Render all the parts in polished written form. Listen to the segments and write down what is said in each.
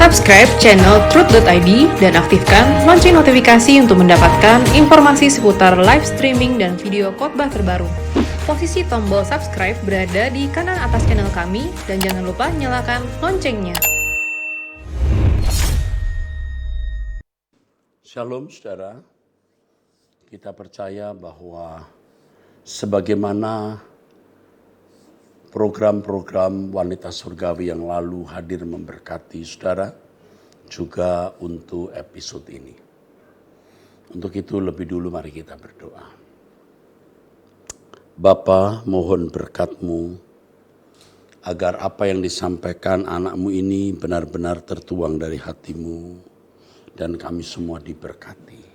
Subscribe channel Truth.id dan aktifkan lonceng notifikasi untuk mendapatkan informasi seputar live streaming dan video khotbah terbaru. Posisi tombol subscribe berada di kanan atas channel kami dan jangan lupa nyalakan loncengnya. Shalom saudara, kita percaya bahwa sebagaimana program-program wanita surgawi yang lalu hadir memberkati saudara, juga untuk episode ini. Untuk itu lebih dulu mari kita berdoa. Bapa, mohon berkat-Mu agar apa yang disampaikan anak-Mu ini benar-benar tertuang dari hati-Mu dan kami semua diberkati.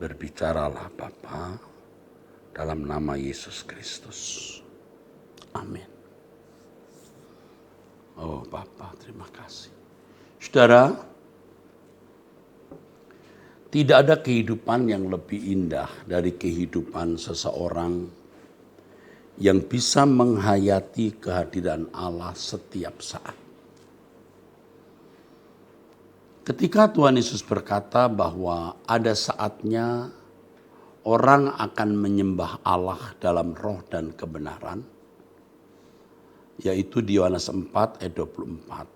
Berbicaralah Bapa dalam nama Yesus Kristus. Amin. Oh Bapa, terima kasih. Saudara, tidak ada kehidupan yang lebih indah dari kehidupan seseorang yang bisa menghayati kehadiran Allah setiap saat. Ketika Tuhan Yesus berkata bahwa ada saatnya orang akan menyembah Allah dalam roh dan kebenaran, yaitu di Yohanes 4 ayat 24.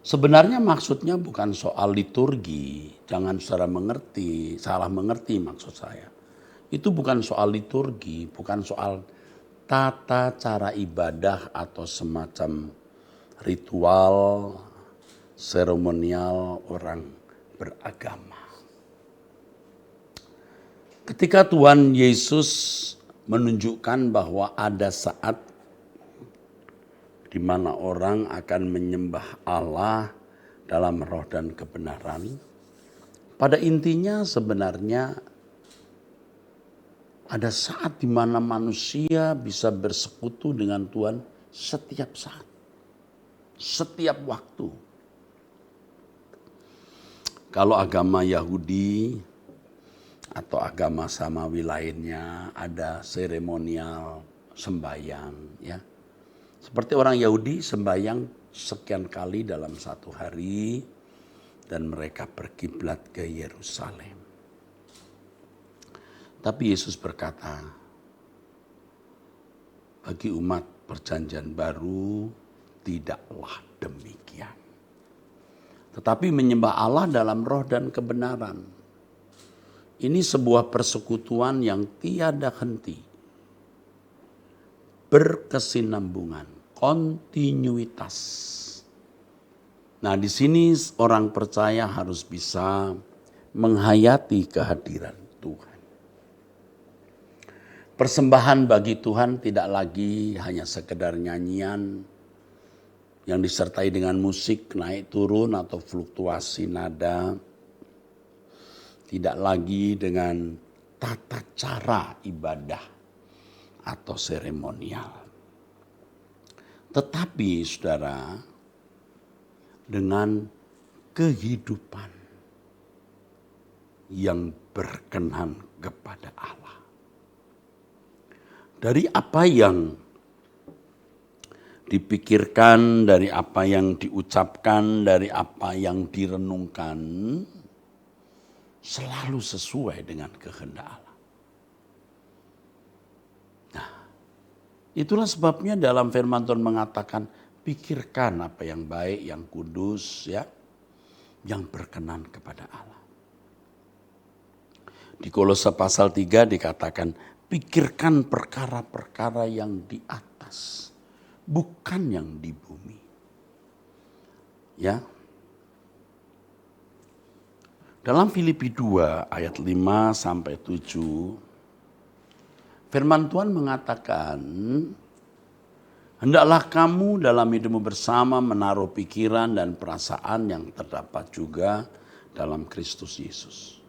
Sebenarnya maksudnya bukan soal liturgi, jangan salah mengerti maksud saya. Itu bukan soal liturgi, bukan soal tata cara ibadah atau semacam ritual, seremonial orang beragama. Ketika Tuhan Yesus menunjukkan bahwa ada saat di mana orang akan menyembah Allah dalam roh dan kebenaran. Pada intinya sebenarnya ada saat di mana manusia bisa bersekutu dengan Tuhan setiap saat, setiap waktu. Kalau agama Yahudi atau agama samawi lainnya ada seremonial sembahyang, ya. Seperti orang Yahudi sembahyang sekian kali dalam satu hari dan mereka berkiblat ke Yerusalem. Tapi Yesus berkata, bagi umat perjanjian baru tidaklah demikian. Tetapi menyembah Allah dalam roh dan kebenaran. Ini sebuah persekutuan yang tiada henti, berkesinambungan, kontinuitas. Nah, di sini orang percaya harus bisa menghayati kehadiran Tuhan. Persembahan bagi Tuhan tidak lagi hanya sekedar nyanyian yang disertai dengan musik naik turun atau fluktuasi nada. Tidak lagi dengan tata cara ibadah atau seremonial. Tetapi saudara, dengan kehidupan yang berkenan kepada Allah. Dari apa yang dipikirkan, dari apa yang diucapkan, dari apa yang direnungkan, selalu sesuai dengan kehendak Allah. Nah, itulah sebabnya dalam firman Tuhan mengatakan, pikirkan apa yang baik, yang kudus, ya, yang berkenan kepada Allah. Di Kolose pasal 3 dikatakan, pikirkan perkara-perkara yang di atas, bukan yang di bumi. Ya. Dalam Filipi 2 ayat 5 sampai 7, firman Tuhan mengatakan, hendaklah kamu dalam hidupmu bersama menaruh pikiran dan perasaan yang terdapat juga dalam Kristus Yesus.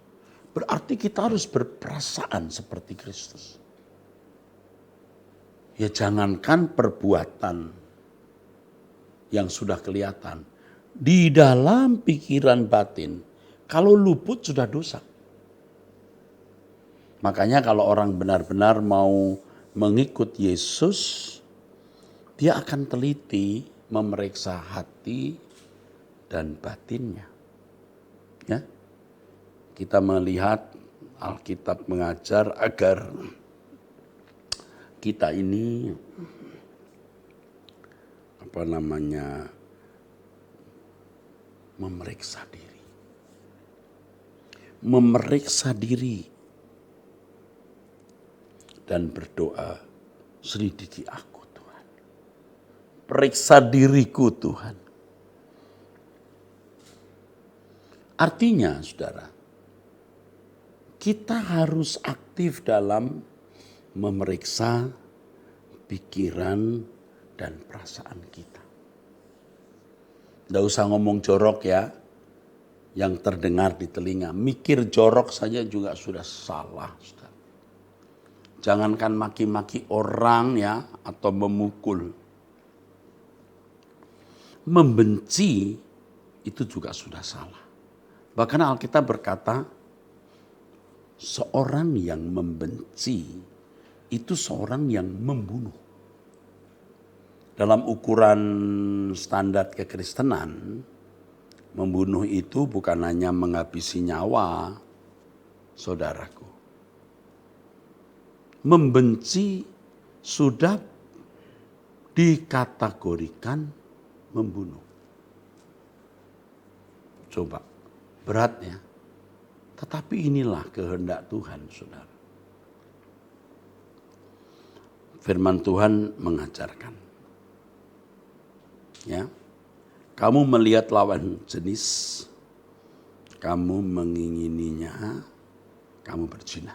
Berarti kita harus berperasaan seperti Kristus. Ya jangankan perbuatan yang sudah kelihatan, di dalam pikiran batin, kalau luput sudah dosa. Makanya kalau orang benar-benar mau mengikut Yesus, dia akan teliti memeriksa hati dan batinnya. Ya. Kita melihat Alkitab mengajar agar kita ini memeriksa diri. Memeriksa diri dan berdoa, selidiki aku Tuhan. Periksa diriku Tuhan. Artinya saudara, kita harus aktif dalam memeriksa pikiran dan perasaan kita. Tidak usah ngomong jorok ya, yang terdengar di telinga. Mikir jorok saja juga sudah salah. Saudara. Jangankan maki-maki orang ya, atau memukul. Membenci itu juga sudah salah. Bahkan Alkitab berkata, seorang yang membenci itu seorang yang membunuh. Dalam ukuran standar kekristenan, membunuh itu bukan hanya menghabisi nyawa, saudaraku. Membenci sudah dikategorikan membunuh. Coba, beratnya. Tetapi inilah kehendak Tuhan, saudara. Firman Tuhan mengajarkan. Ya, kamu melihat lawan jenis, kamu mengingininya, kamu berzina.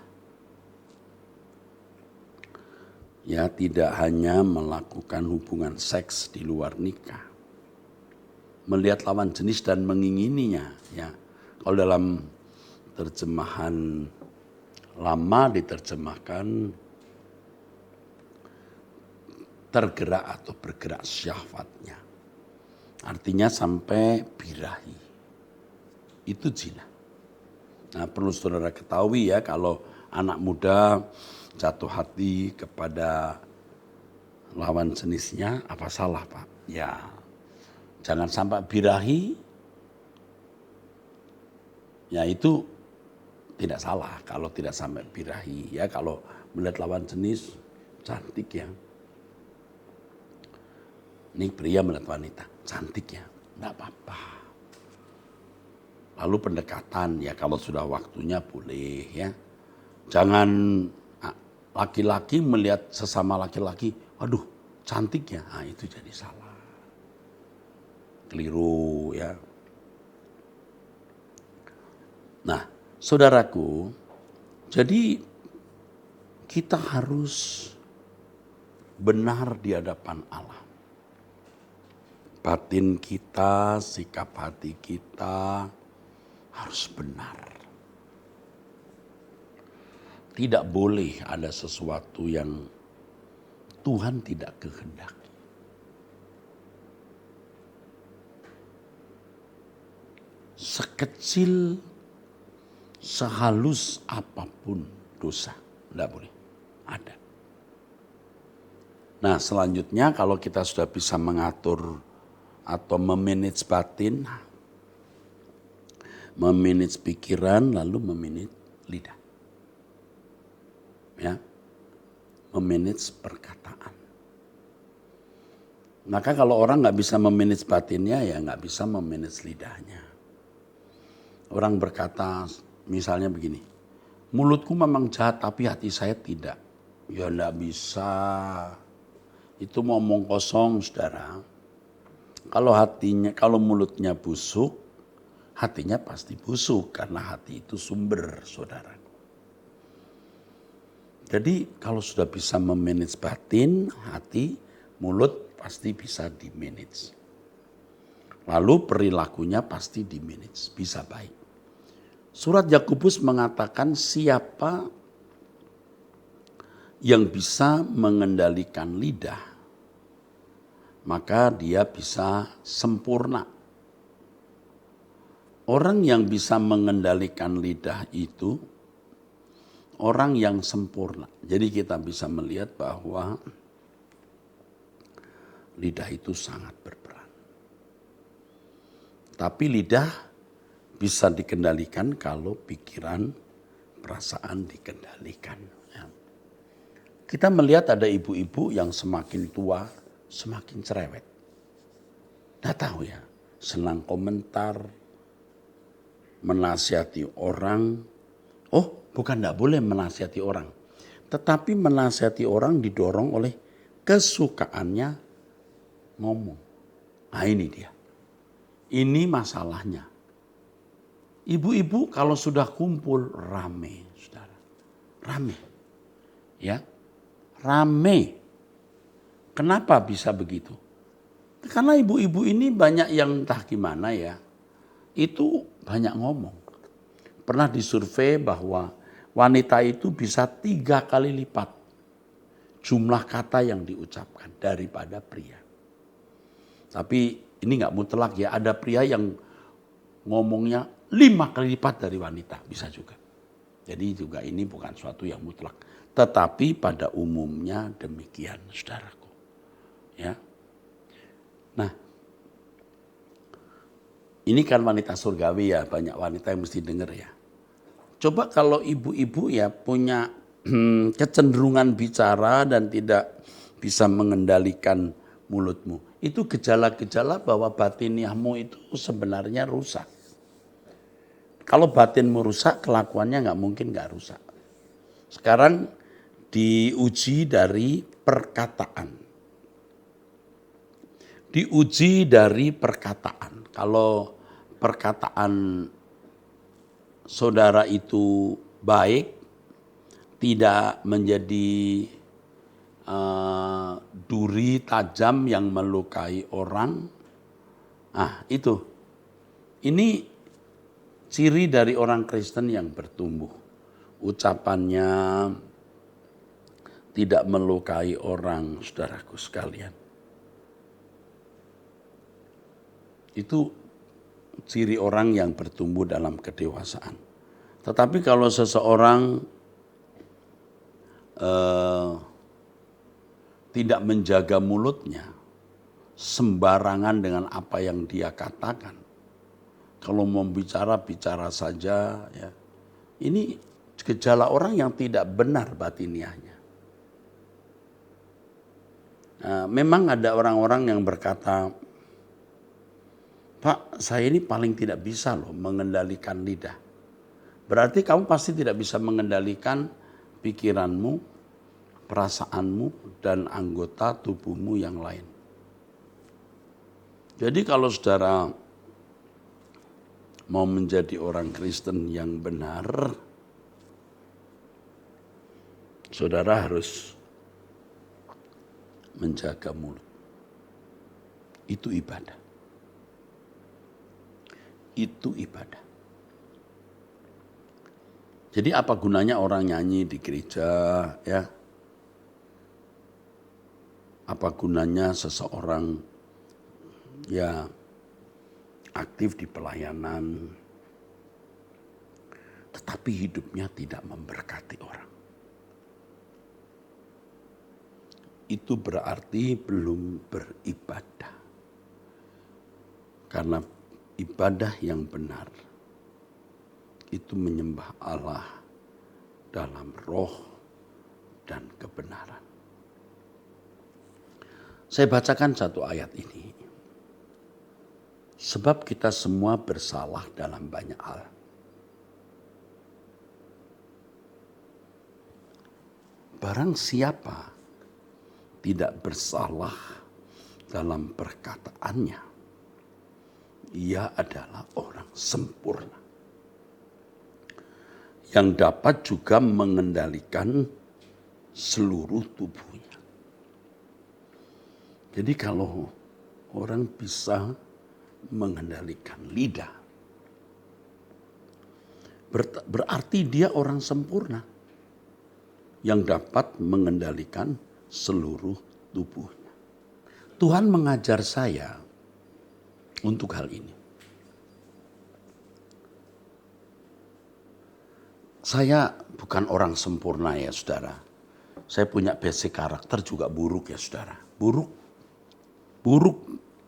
Ya, tidak hanya melakukan hubungan seks di luar nikah. Melihat lawan jenis dan mengingininya. Ya, kalau dalam terjemahan lama diterjemahkan tergerak atau bergerak syahwatnya. Artinya sampai birahi. Itu zina. Nah, perlu saudara ketahui ya, kalau anak muda jatuh hati kepada lawan jenisnya, apa salah Pak? Ya, jangan sampai birahi. Ya itu tidak salah kalau tidak sampai birahi. Ya, kalau melihat lawan jenis cantik ya. Ini pria melihat wanita, cantik ya, enggak apa-apa. Lalu pendekatan ya kalau sudah waktunya boleh ya. Jangan laki-laki melihat sesama laki-laki, waduh cantik ya, nah, itu jadi salah. Keliru ya. Nah saudaraku, jadi kita harus benar di hadapan Allah. Batin kita, sikap hati kita harus benar. Tidak boleh ada sesuatu yang Tuhan tidak kehendaki. Sekecil, sehalus apapun dosa, tidak boleh ada. Nah selanjutnya kalau kita sudah bisa mengatur atau memanage batin, memanage pikiran, lalu memanage lidah. Ya, memanage perkataan. Maka kalau orang nggak bisa memanage batinnya, ya nggak bisa memanage lidahnya. Orang berkata misalnya begini, mulutku memang jahat tapi hati saya tidak. Ya nggak bisa, itu ngomong kosong saudara. Kalau mulutnya busuk, hatinya pasti busuk karena hati itu sumber, saudara. Jadi kalau sudah bisa memanage batin, hati, mulut pasti bisa dimanage. Lalu perilakunya pasti dimanage, bisa baik. Surat Yakobus mengatakan siapa yang bisa mengendalikan lidah, maka dia bisa sempurna. Orang yang bisa mengendalikan lidah itu orang yang sempurna. Jadi kita bisa melihat bahwa lidah itu sangat berperan. Tetapi lidah bisa dikendalikan kalau pikiran, perasaan dikendalikan. Ya. Kita melihat ada ibu-ibu yang semakin tua, semakin cerewet. Nggak tahu ya, senang komentar, menasihati orang. Oh, bukan nggak boleh menasihati orang. Tetapi menasihati orang didorong oleh kesukaannya ngomong. Nah ini dia. Ini masalahnya. Ibu-ibu kalau sudah kumpul rame, saudara. Rame. Ya. Rame. Kenapa bisa begitu? Karena ibu-ibu ini banyak yang entah gimana ya. Itu banyak ngomong. Pernah disurvei bahwa wanita itu bisa 3 kali lipat jumlah kata yang diucapkan daripada pria. Tapi ini nggak mutlak ya, ada pria yang ngomongnya 5 kali lipat dari wanita, bisa juga. Jadi juga ini bukan suatu yang mutlak. Tetapi pada umumnya demikian, saudaraku. Ya. Nah, ini kan wanita surgawi ya, banyak wanita yang mesti dengar ya. Coba kalau ibu-ibu ya punya kecenderungan bicara dan tidak bisa mengendalikan mulutmu. Itu gejala-gejala bahwa batiniahmu itu sebenarnya rusak. Kalau batinmu rusak, kelakuannya nggak mungkin nggak rusak. Sekarang diuji dari perkataan. Diuji dari perkataan. Kalau perkataan saudara itu baik, tidak menjadi duri tajam yang melukai orang. Ah, itu. Ini ciri dari orang Kristen yang bertumbuh. Ucapannya tidak melukai orang, saudaraku sekalian. Itu ciri orang yang bertumbuh dalam kedewasaan. Tetapi kalau seseorang tidak menjaga mulutnya, sembarangan dengan apa yang dia katakan. Kalau mau bicara, bicara saja. Ya. Ini gejala orang yang tidak benar batiniahnya. Nah, memang ada orang-orang yang berkata, Pak, saya ini paling tidak bisa loh mengendalikan lidah. Berarti kamu pasti tidak bisa mengendalikan pikiranmu, perasaanmu, dan anggota tubuhmu yang lain. Jadi kalau saudara mau menjadi orang Kristen yang benar, saudara harus menjaga mulut. Itu ibadah. Itu ibadah. Jadi apa gunanya orang nyanyi di gereja, ya? Apa gunanya seseorang ya aktif di pelayanan, tetapi hidupnya tidak memberkati orang? Itu berarti belum beribadah. Karena ibadah yang benar itu menyembah Allah dalam roh dan kebenaran. Saya bacakan satu ayat ini. Sebab kita semua bersalah dalam banyak hal. Barang siapa tidak bersalah dalam perkataannya, ia adalah orang sempurna. Yang dapat juga mengendalikan seluruh tubuhnya. Jadi kalau orang bisa mengendalikan lidah, berarti dia orang sempurna yang dapat mengendalikan seluruh tubuhnya. Tuhan mengajar saya untuk hal ini. Saya bukan orang sempurna ya saudara. Saya punya basic karakter juga buruk ya saudara. Buruk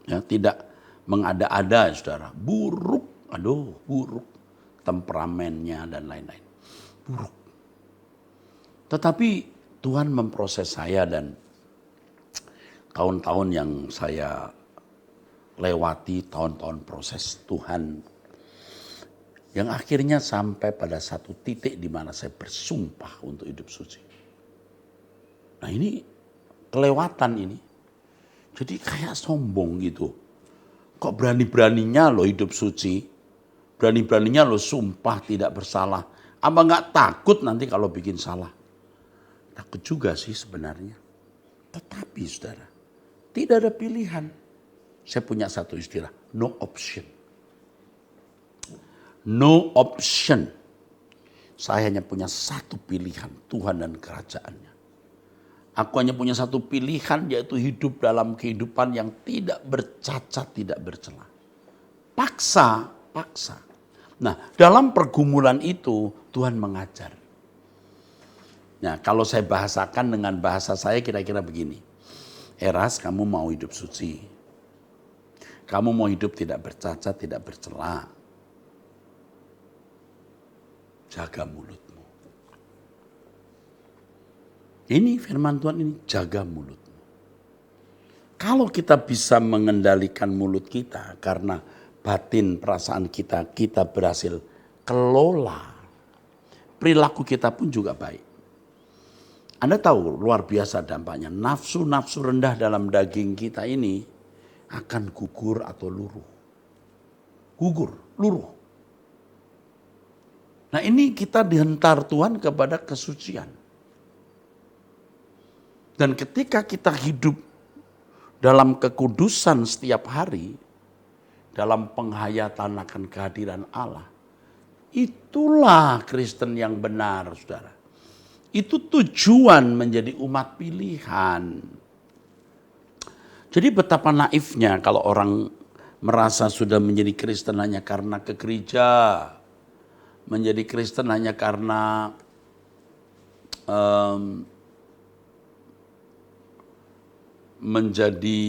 ya, tidak mengada-ada, saudara. Buruk, buruk. Temperamennya dan lain-lain. Buruk. Tetapi Tuhan memproses saya dan tahun-tahun yang saya lewati, tahun-tahun proses Tuhan. Yang akhirnya sampai pada satu titik di mana saya bersumpah untuk hidup suci. Nah ini kelewatan ini. Jadi kayak sombong gitu. Kok berani-beraninya lo hidup suci? Berani-beraninya lo sumpah tidak bersalah. Apa nggak takut nanti kalau bikin salah? Takut juga sih sebenarnya. Tetapi saudara, tidak ada pilihan. Saya punya satu istilah, no option. No option. Saya hanya punya satu pilihan, Tuhan dan kerajaannya. Aku hanya punya satu pilihan, yaitu hidup dalam kehidupan yang tidak bercacat, tidak bercela. Paksa. Nah, dalam pergumulan itu Tuhan mengajar. Nah, kalau saya bahasakan dengan bahasa saya kira-kira begini. Eras, kamu mau hidup suci. Kamu mau hidup tidak bercacat, tidak bercela. Jaga mulutmu. Ini firman Tuhan ini, jaga mulutmu. Kalau kita bisa mengendalikan mulut kita karena batin perasaan kita berhasil kelola. Perilaku kita pun juga baik. Anda tahu luar biasa dampaknya. Nafsu-nafsu rendah dalam daging kita ini akan gugur atau luruh. Luruh. Nah ini kita dihentar Tuhan kepada kesucian. Dan ketika kita hidup dalam kekudusan setiap hari, dalam penghayatan akan kehadiran Allah, itulah Kristen yang benar, saudara. Itu tujuan menjadi umat pilihan. Jadi betapa naifnya kalau orang merasa sudah menjadi Kristen hanya karena ke gereja, menjadi Kristen hanya karena menjadi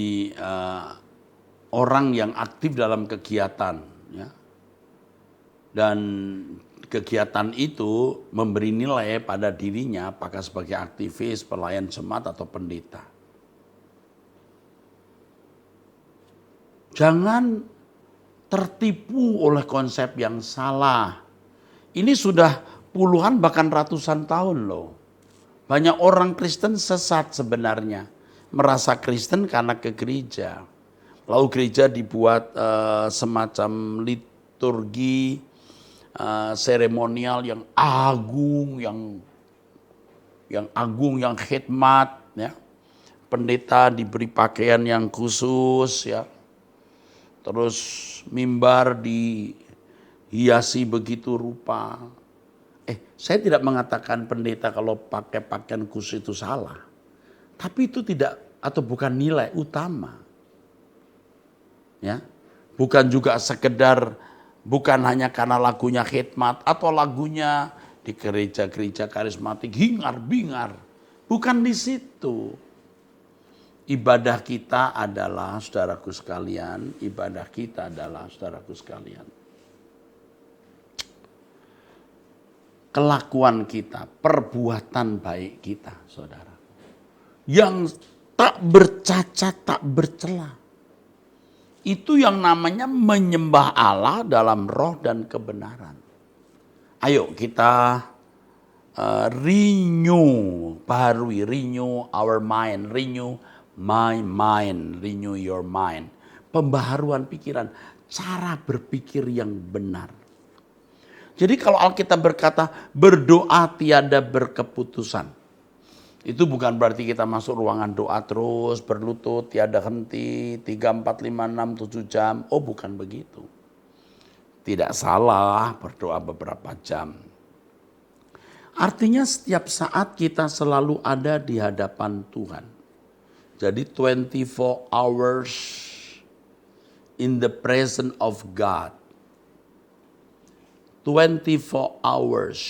orang yang aktif dalam kegiatan, ya. Dan kegiatan itu memberi nilai pada dirinya, apakah sebagai aktivis, pelayan jemaat atau pendeta. Jangan tertipu oleh konsep yang salah. Ini sudah puluhan bahkan ratusan tahun loh. Banyak orang Kristen sesat sebenarnya. Merasa Kristen karena ke gereja. Lalu gereja dibuat semacam liturgi, seremonial yang agung, yang khidmat, ya. Pendeta diberi pakaian yang khusus, ya. Terus mimbar dihiasi begitu rupa. Saya tidak mengatakan pendeta kalau pakai pakaian khusus itu salah. Tapi itu tidak atau bukan nilai utama. Ya. Bukan juga sekedar, bukan hanya karena lagunya khidmat atau lagunya di gereja-gereja karismatik hingar-bingar. Bukan di situ. Ibadah kita adalah, saudaraku sekalian, kelakuan kita, perbuatan baik kita, saudara. Yang tak bercacat, tak bercela. Itu yang namanya menyembah Allah dalam roh dan kebenaran. Ayo kita renew our mind, renew my mind, renew your mind. Pembaharuan pikiran, cara berpikir yang benar. Jadi kalau Alkitab berkata berdoa tiada berkeputusan. Itu bukan berarti kita masuk ruangan doa terus, berlutut, tiada henti, 3, 4, 5, 6, 7 jam. Oh bukan begitu. Tidak salah berdoa beberapa jam. Artinya setiap saat kita selalu ada di hadapan Tuhan. Jadi 24 hours in the presence of God. 24 hours,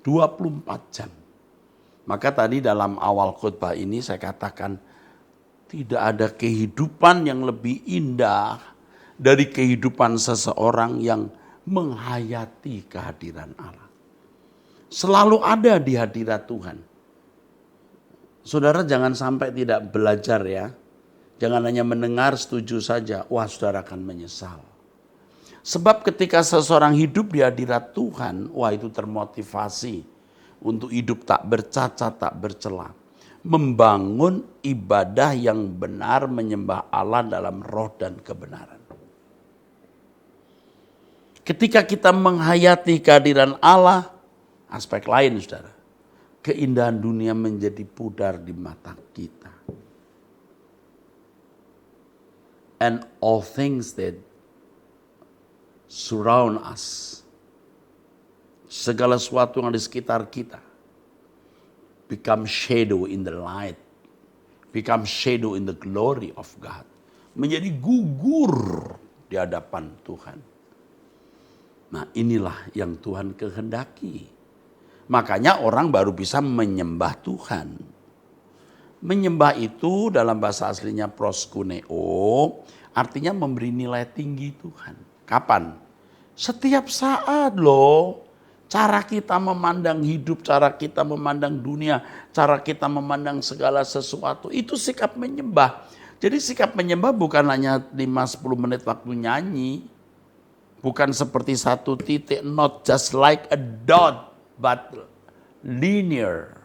24 jam. Maka tadi dalam awal khutbah ini saya katakan Tidak ada kehidupan yang lebih indah dari kehidupan seseorang yang menghayati kehadiran Allah. Selalu ada di hadirat Tuhan. Saudara jangan sampai tidak belajar ya. Jangan hanya mendengar setuju saja. Wah, saudara akan menyesal. Sebab ketika seseorang hidup di hadirat Tuhan, wah itu termotivasi untuk hidup tak bercacat, tak bercela. Membangun ibadah yang benar, menyembah Allah dalam roh dan kebenaran. Ketika kita menghayati kehadiran Allah, aspek lain saudara. Keindahan dunia menjadi pudar di mata kita. And all things that surround us, segala sesuatu yang ada di sekitar kita, become shadow in the light, become shadow in the glory of God, menjadi gugur di hadapan Tuhan. Nah, inilah yang Tuhan kehendaki. Makanya orang baru bisa menyembah Tuhan. Menyembah itu dalam bahasa aslinya proskuneo, artinya memberi nilai tinggi Tuhan. Kapan? Setiap saat loh. Cara kita memandang hidup, cara kita memandang dunia, cara kita memandang segala sesuatu, itu sikap menyembah. Jadi sikap menyembah bukan hanya 5-10 menit waktu nyanyi. Bukan seperti satu titik, not just like a dot, but linear.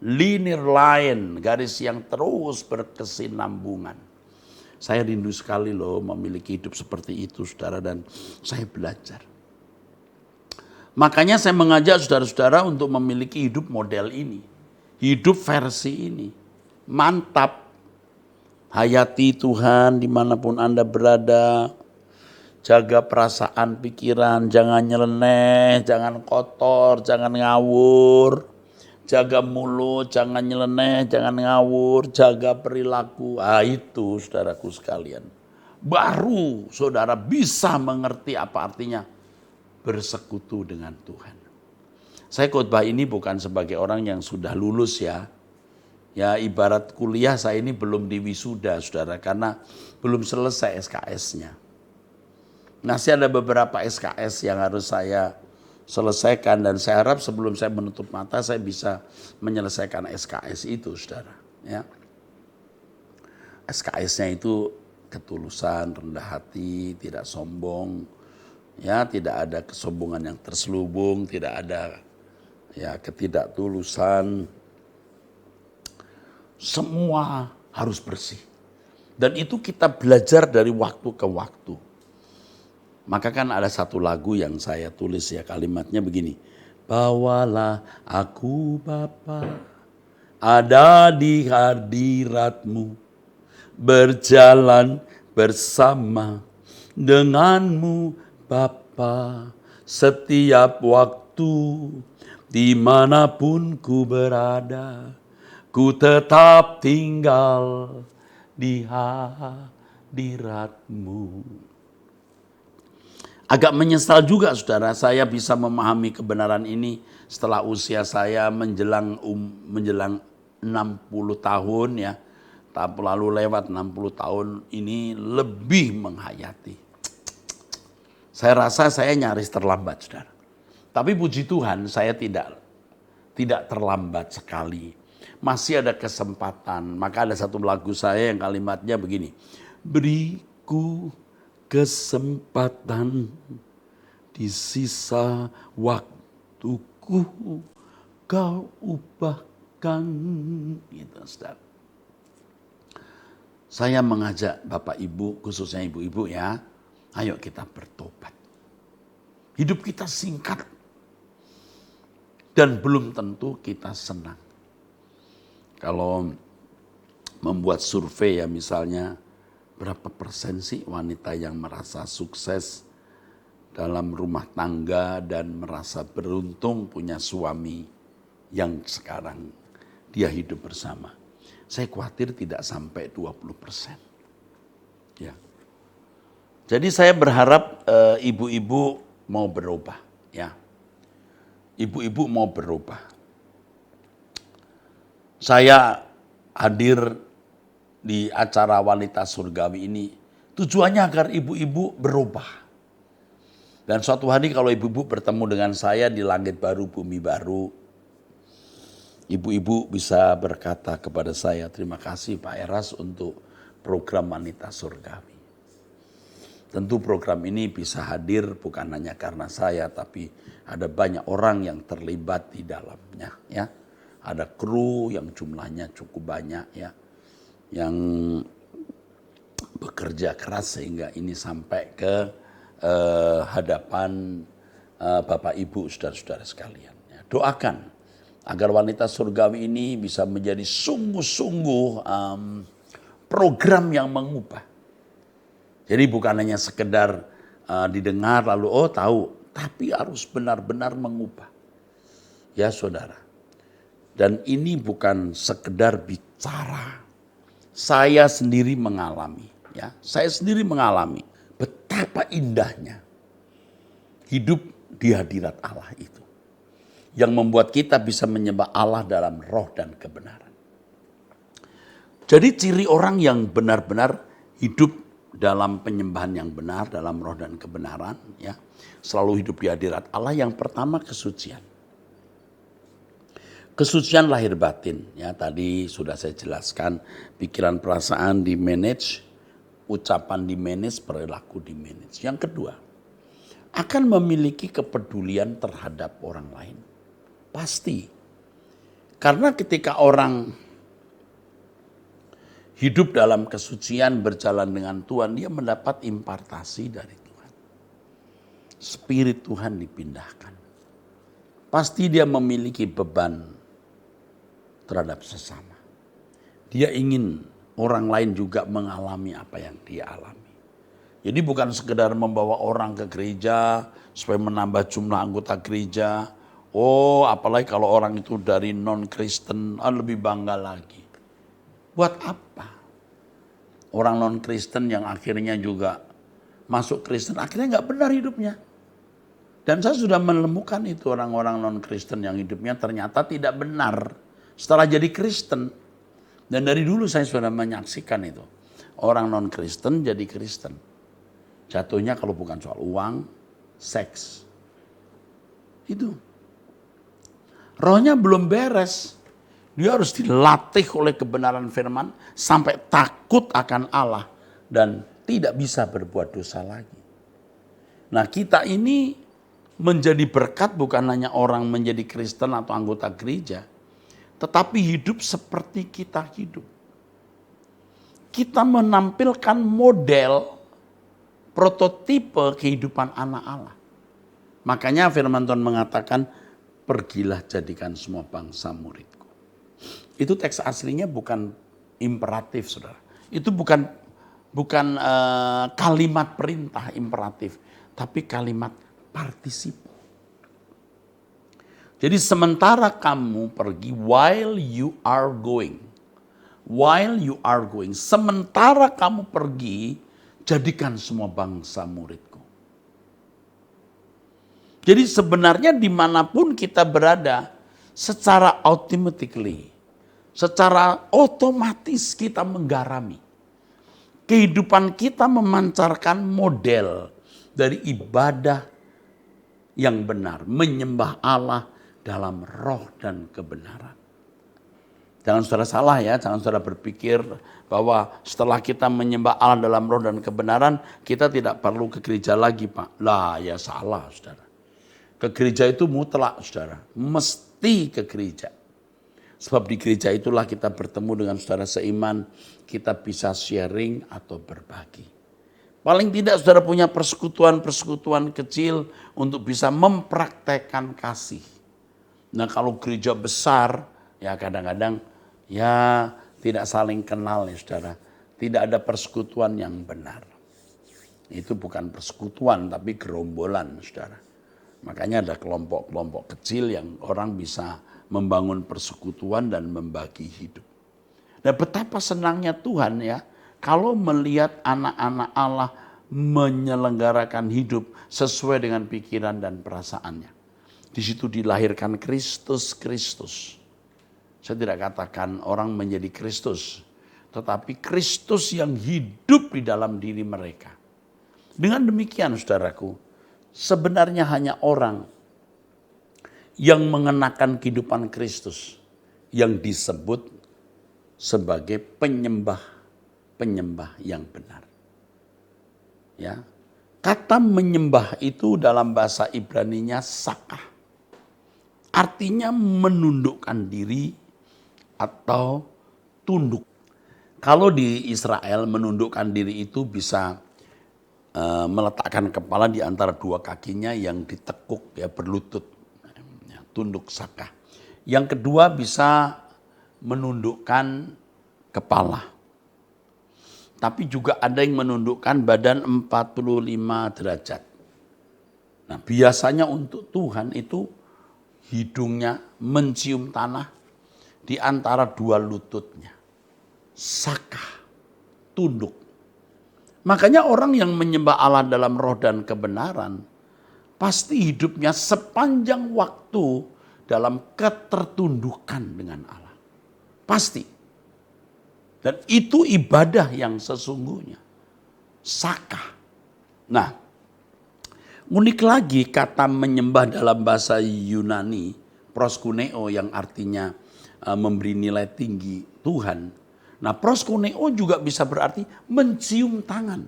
Linear line, garis yang terus berkesinambungan. Saya rindu sekali loh memiliki hidup seperti itu saudara, dan saya belajar. Makanya saya mengajak saudara-saudara untuk memiliki hidup model ini. Hidup versi ini. Mantap. Hayati Tuhan dimanapun Anda berada. Jaga perasaan, pikiran, jangan nyeleneh, jangan kotor, jangan ngawur. Jaga mulut, jangan nyeleneh, jangan ngawur, jaga perilaku. Itu saudaraku sekalian. Baru saudara bisa mengerti apa artinya bersekutu dengan Tuhan. Saya khotbah ini bukan sebagai orang yang sudah lulus ya. Ya ibarat kuliah saya ini belum diwisuda saudara, karena belum selesai SKS-nya. Masih ada beberapa SKS yang harus saya selesaikan, dan saya harap sebelum saya menutup mata saya bisa menyelesaikan SKS itu saudara. Ya. SKS-nya itu ketulusan, rendah hati, tidak sombong, ya tidak ada kesombongan yang terselubung, tidak ada ya ketidaktulusan. Semua harus bersih. Dan itu kita belajar dari waktu ke waktu. Maka kan ada satu lagu yang saya tulis ya, kalimatnya begini. Bawalah aku Bapa, ada di hadiratmu, berjalan bersama denganmu Bapa, setiap waktu, dimanapun ku berada, ku tetap tinggal di hadiratmu. Agak menyesal juga saudara, saya bisa memahami kebenaran ini setelah usia saya menjelang 60 tahun ya. Lalu lewat 60 tahun ini lebih menghayati. Saya rasa saya nyaris terlambat saudara. Tapi puji Tuhan saya tidak terlambat sekali. Masih ada kesempatan. Maka ada satu lagu saya yang kalimatnya begini. Beriku kesempatan di sisa waktuku, kau ubahkan. Gitu, saudara. Saya mengajak Bapak Ibu, khususnya ibu-ibu ya, ayo kita bertobat. Hidup kita singkat dan belum tentu kita senang. Kalau membuat survei ya misalnya, berapa persen sih wanita yang merasa sukses dalam rumah tangga dan merasa beruntung punya suami yang sekarang dia hidup bersama? Saya khawatir tidak sampai 20%. Ya. Jadi saya berharap ibu-ibu mau berubah. Ya. Ibu-ibu mau berubah. Saya hadir di acara Wanita Surgawi ini tujuannya agar ibu-ibu berubah. Dan suatu hari kalau ibu-ibu bertemu dengan saya di langit baru, bumi baru, ibu-ibu bisa berkata kepada saya, terima kasih Pak Eras untuk program Wanita Surgawi. Tentu program ini bisa hadir bukan hanya karena saya, tapi ada banyak orang yang terlibat di dalamnya. Ya, ada kru yang jumlahnya cukup banyak ya, yang bekerja keras sehingga ini sampai ke hadapan Bapak Ibu saudara-saudara sekalian. Ya, doakan agar Wanita Surgawi ini bisa menjadi sungguh-sungguh program yang mengubah. Jadi bukan hanya sekedar didengar lalu tahu, tapi harus benar-benar mengubah. Ya saudara. Dan ini bukan sekedar bicara. Saya sendiri mengalami, ya. Saya sendiri mengalami betapa indahnya hidup di hadirat Allah itu. Yang membuat kita bisa menyembah Allah dalam roh dan kebenaran. Jadi ciri orang yang benar-benar hidup dalam penyembahan yang benar, dalam roh dan kebenaran, ya, selalu hidup di hadirat Allah. Yang pertama kesucian. Kesucian lahir batin, ya, tadi sudah saya jelaskan, pikiran perasaan di manage, ucapan di manage, perilaku di manage. Yang kedua, akan memiliki kepedulian terhadap orang lain. Pasti. Karena ketika orang hidup dalam kesucian, berjalan dengan Tuhan, dia mendapat impartasi dari Tuhan. Spirit Tuhan dipindahkan. Pasti dia memiliki beban terhadap sesama. Dia ingin orang lain juga mengalami apa yang dia alami. Jadi bukan sekedar membawa orang ke gereja supaya menambah jumlah anggota gereja. Oh, apalagi kalau orang itu dari non-Kristen, lebih bangga lagi. Buat apa? Orang non-Kristen yang akhirnya juga masuk Kristen, akhirnya nggak benar hidupnya. Dan saya sudah menemukan itu orang-orang non-Kristen yang hidupnya ternyata tidak benar setelah jadi Kristen. Dan dari dulu saya sudah menyaksikan itu. Orang non-Kristen jadi Kristen. Jatuhnya kalau bukan soal uang, seks. Itu. Rohnya belum beres. Dia harus dilatih oleh kebenaran firman sampai takut akan Allah dan tidak bisa berbuat dosa lagi. Nah, kita ini menjadi berkat bukan hanya orang menjadi Kristen atau anggota gereja, tetapi hidup seperti kita hidup. Kita menampilkan model prototipe kehidupan anak Allah. Makanya firman Tuhan mengatakan, pergilah jadikan semua bangsa muridku. Itu teks aslinya bukan imperatif, saudara. Itu bukan kalimat perintah imperatif, tapi kalimat partisipo. Jadi sementara kamu pergi, while you are going, sementara kamu pergi, jadikan semua bangsa muridku. Jadi sebenarnya dimanapun kita berada, secara automatically, secara otomatis kita menggarami. Kehidupan kita memancarkan model dari ibadah yang benar, menyembah Allah dalam roh dan kebenaran. Jangan saudara salah ya, jangan saudara berpikir bahwa setelah kita menyembah Allah dalam roh dan kebenaran, kita tidak perlu ke gereja lagi, Pak. Lah ya salah, saudara. Ke gereja itu mutlak, saudara. Mesti ke gereja. Sebab di gereja itulah kita bertemu dengan saudara seiman, kita bisa sharing atau berbagi. Paling tidak saudara punya persekutuan-persekutuan kecil untuk bisa mempraktekkan kasih. Nah kalau gereja besar, ya kadang-kadang ya tidak saling kenal ya saudara. Tidak ada persekutuan yang benar. Itu bukan persekutuan tapi gerombolan saudara. Makanya ada kelompok-kelompok kecil yang orang bisa membangun persekutuan dan membagi hidup. Dan betapa senangnya Tuhan ya, kalau melihat anak-anak Allah menyelenggarakan hidup sesuai dengan pikiran dan perasaannya. Di situ dilahirkan Kristus. Saya tidak katakan orang menjadi Kristus, tetapi Kristus yang hidup di dalam diri mereka. Dengan demikian saudaraku, sebenarnya hanya orang yang mengenakan kehidupan Kristus yang disebut sebagai penyembah yang benar. Ya. Kata menyembah itu dalam bahasa Ibraninya sakah. Artinya menundukkan diri atau tunduk. Kalau di Israel menundukkan diri itu bisa meletakkan kepala di antara dua kakinya yang ditekuk, ya, berlutut, ya, tunduk sakah. Yang kedua bisa menundukkan kepala. Tapi juga ada yang menundukkan badan 45 derajat. Nah, biasanya untuk Tuhan itu hidungnya mencium tanah di antara dua lututnya. Sakah, tunduk. Makanya orang yang menyembah Allah dalam roh dan kebenaran, pasti hidupnya sepanjang waktu dalam ketertundukan dengan Allah. Pasti. Dan itu ibadah yang sesungguhnya. Sakah. Nah, unik lagi kata menyembah dalam bahasa Yunani, proskuneo, yang artinya memberi nilai tinggi Tuhan. Nah, proskuneo juga bisa berarti mencium tangan.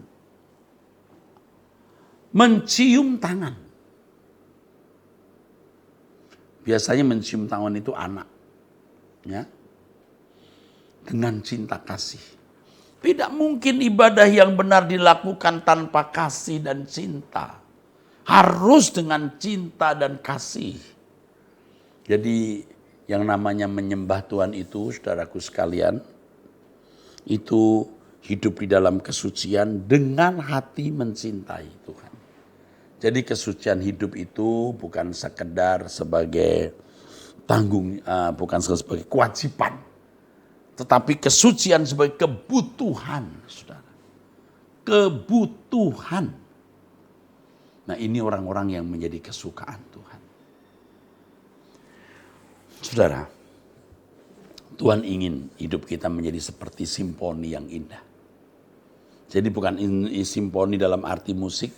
Mencium tangan. Biasanya mencium tangan itu anak. Ya. Dengan cinta kasih. Tidak mungkin ibadah yang benar dilakukan tanpa kasih dan cinta. Harus dengan cinta dan kasih. Jadi yang namanya menyembah Tuhan itu, saudaraku sekalian, itu hidup di dalam kesucian dengan hati mencintai Tuhan. Jadi kesucian hidup itu bukan sekedar sebagai bukan sebagai kewajiban. Tetapi kesucian sebagai kebutuhan, saudara. Kebutuhan. Nah, ini orang-orang yang menjadi kesukaan Tuhan. Saudara, Tuhan ingin hidup kita menjadi seperti simfoni yang indah. Jadi bukan simfoni dalam arti musik,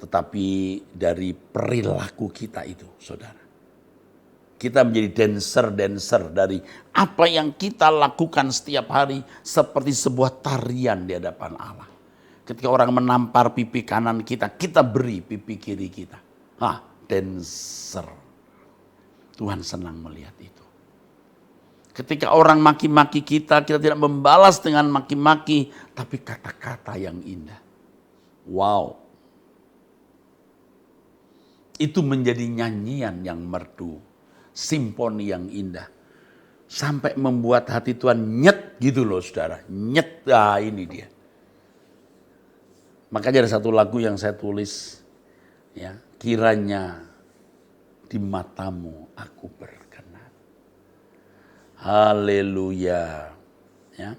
tetapi dari perilaku kita itu, saudara. Kita menjadi dancer dari apa yang kita lakukan setiap hari seperti sebuah tarian di hadapan Allah. Ketika orang menampar pipi kanan kita, kita beri pipi kiri kita. Dancer. Tuhan senang melihat itu. Ketika orang maki-maki kita tidak membalas dengan maki-maki, tapi kata-kata yang indah. Wow. Itu menjadi nyanyian yang merdu. Simfoni yang indah. Sampai membuat hati Tuhan nyet gitu loh, saudara. Nyet, ini dia. Makanya ada satu lagu yang saya tulis. Ya, kiranya di matamu aku berkenan. Haleluya. Ya.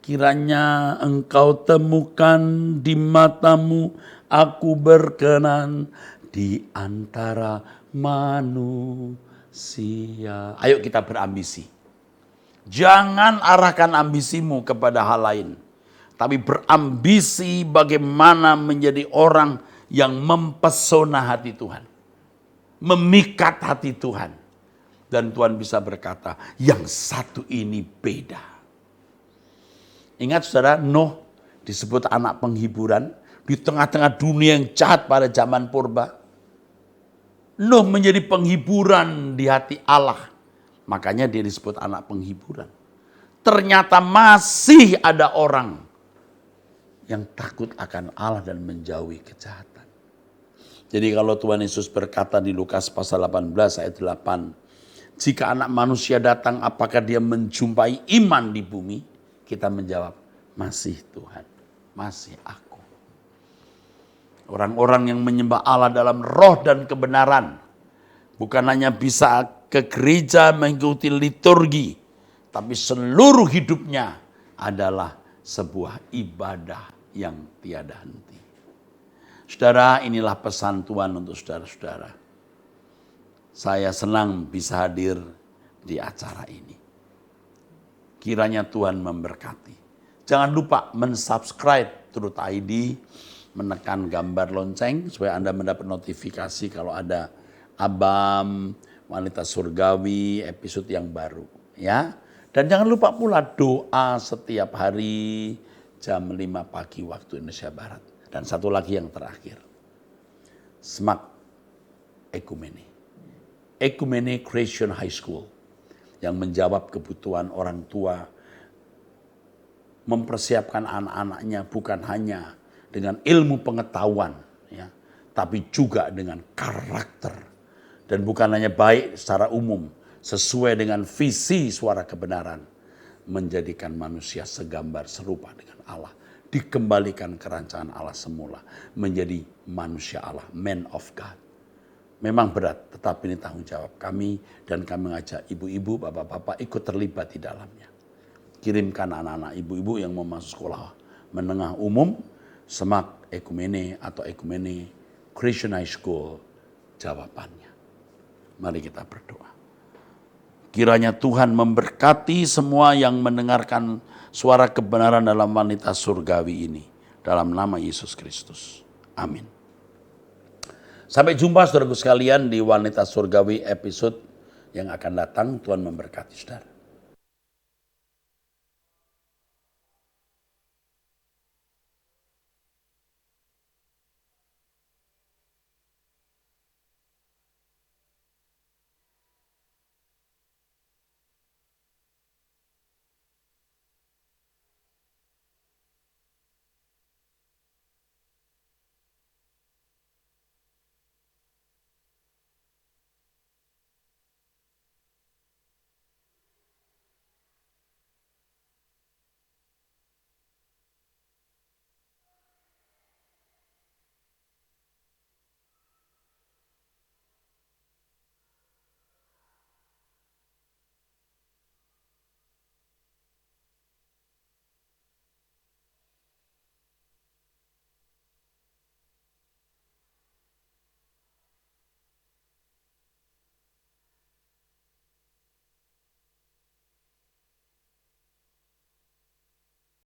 Kiranya engkau temukan di matamu aku berkenan di antara manusia. Ayo kita berambisi. Jangan arahkan ambisimu kepada hal lain. Tapi berambisi bagaimana menjadi orang yang mempesona hati Tuhan. Memikat hati Tuhan. Dan Tuhan bisa berkata, yang satu ini beda. Ingat saudara, Nuh disebut anak penghiburan. Di tengah-tengah dunia yang jahat pada zaman purba. Nuh menjadi penghiburan di hati Allah. Makanya dia disebut anak penghiburan. Ternyata masih ada orang yang takut akan Allah dan menjauhi kejahatan. Jadi kalau Tuhan Yesus berkata di Lukas pasal 18 ayat 8. Jika anak manusia datang, apakah dia menjumpai iman di bumi? Kita menjawab, masih Tuhan, masih aku. Orang-orang yang menyembah Allah dalam roh dan kebenaran. Bukan hanya bisa ke gereja mengikuti liturgi. Tapi seluruh hidupnya adalah sebuah ibadah yang tiada henti. Saudara, inilah pesan Tuhan untuk saudara-saudara. Saya senang bisa hadir di acara ini. Kiranya Tuhan memberkati. Jangan lupa mensubscribe Truth ID, menekan gambar lonceng supaya Anda mendapat notifikasi kalau ada Abam, Wanita Surgawi, episode yang baru. Ya. Dan jangan lupa pula doa setiap hari jam 5 pagi waktu Indonesia Barat. Dan satu lagi yang terakhir. SMAK Ekumene. Ekumene Christian High School yang menjawab kebutuhan orang tua, mempersiapkan anak-anaknya bukan hanya dengan ilmu pengetahuan, ya, tapi juga dengan karakter. Dan bukan hanya baik secara umum, sesuai dengan visi suara kebenaran, menjadikan manusia segambar serupa dengan Allah. Dikembalikan ke rancangan Allah semula, menjadi manusia Allah, man of God. Memang berat, tetapi ini tanggung jawab kami dan kami mengajak ibu-ibu, bapak-bapak ikut terlibat di dalamnya. Kirimkan anak-anak ibu-ibu yang mau masuk sekolah menengah umum, SMAK Ekumene atau Ekumene Christian High School jawabannya. Mari kita berdoa. Kiranya Tuhan memberkati semua yang mendengarkan suara kebenaran dalam Wanita Surgawi ini. Dalam nama Yesus Kristus. Amin. Sampai jumpa saudaraku sekalian di Wanita Surgawi episode yang akan datang. Tuhan memberkati saudara.